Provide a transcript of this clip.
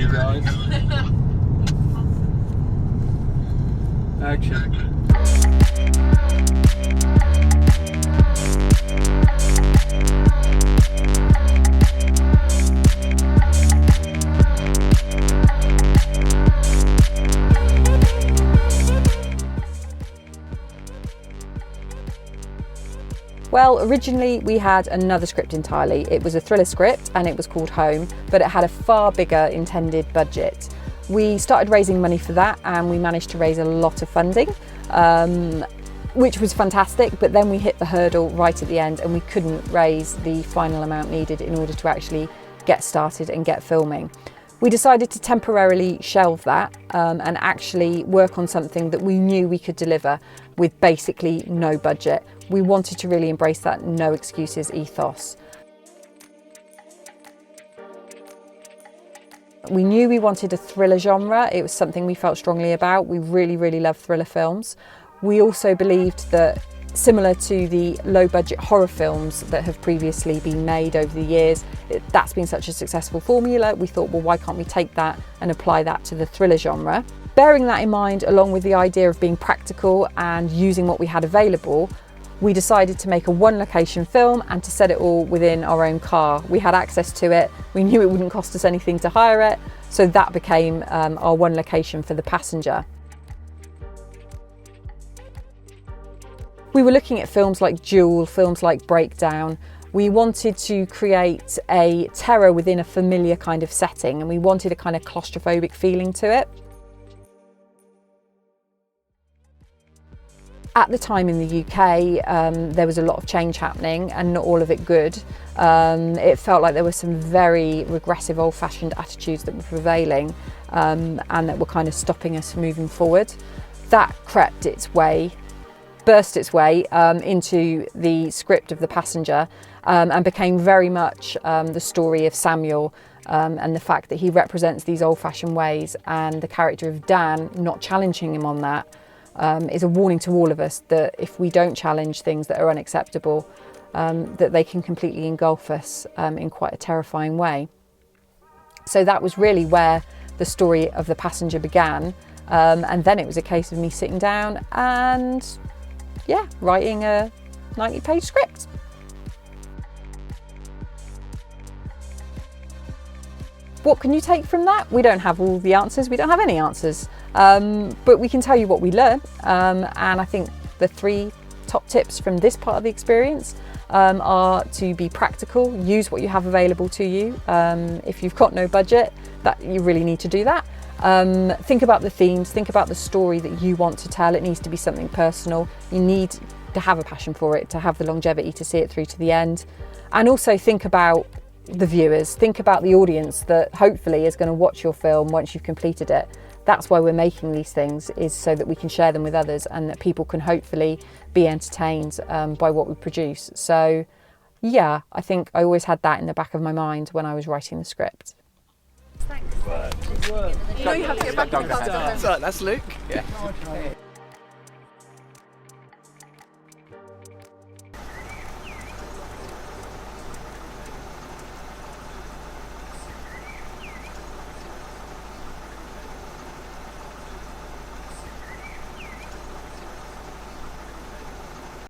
you guys. Action. Well, originally we had another script entirely. It was a thriller script and it was called Home, but it had a far bigger intended budget. We started raising money for that and we managed to raise a lot of funding, which was fantastic, but then we hit the hurdle right at the end and we couldn't raise the final amount needed in order to actually get started and get filming. We decided to temporarily shelve that and actually work on something that we knew we could deliver with basically no budget. We wanted to really embrace that no excuses ethos. We knew we wanted a thriller genre. It was something we felt strongly about. We really love thriller films. We also believed that, similar to the low-budget horror films that have previously been made over the years, that's been such a successful formula. We thought, well, why can't we take that and apply that to the thriller genre? Bearing that in mind, along with the idea of being practical and using what we had available, we decided to make a one-location film and to set it all within our own car. We had access to it. We knew it wouldn't cost us anything to hire it, so that became our one location for The Passenger. We were looking at films like Duel, films like Breakdown. We wanted to create a terror within a familiar kind of setting, and we wanted a kind of claustrophobic feeling to it. At the time in the UK, there was a lot of change happening and not all of it good. It felt like there were some very regressive, old-fashioned attitudes that were prevailing and that were kind of stopping us from moving forward. That burst its way into the script of The Passenger and became very much the story of Samuel and the fact that he represents these old-fashioned ways, and the character of Dan not challenging him on that is a warning to all of us that if we don't challenge things that are unacceptable, that they can completely engulf us in quite a terrifying way. So that was really where the story of The Passenger began, and then it was a case of me sitting down and writing a 90-page script. What can you take from that? We don't have all the answers, we don't have any answers, but we can tell you what we learned, and I think the 3 top tips from this part of the experience are to be practical, use what you have available to you. If you've got no budget, that you really need to do that. Think about the themes, think about the story that you want to tell. It needs to be something personal. You need to have a passion for it, to have the longevity to see it through to the end. And also think about the viewers, think about the audience that hopefully is going to watch your film once you've completed it. That's why we're making these things, is so that we can share them with others and that people can hopefully be entertained by what we produce. So yeah, I think I always had that in the back of my mind when I was writing the script. Thanks. Good work. You know you have to get back on the start. That's Luke. Yeah.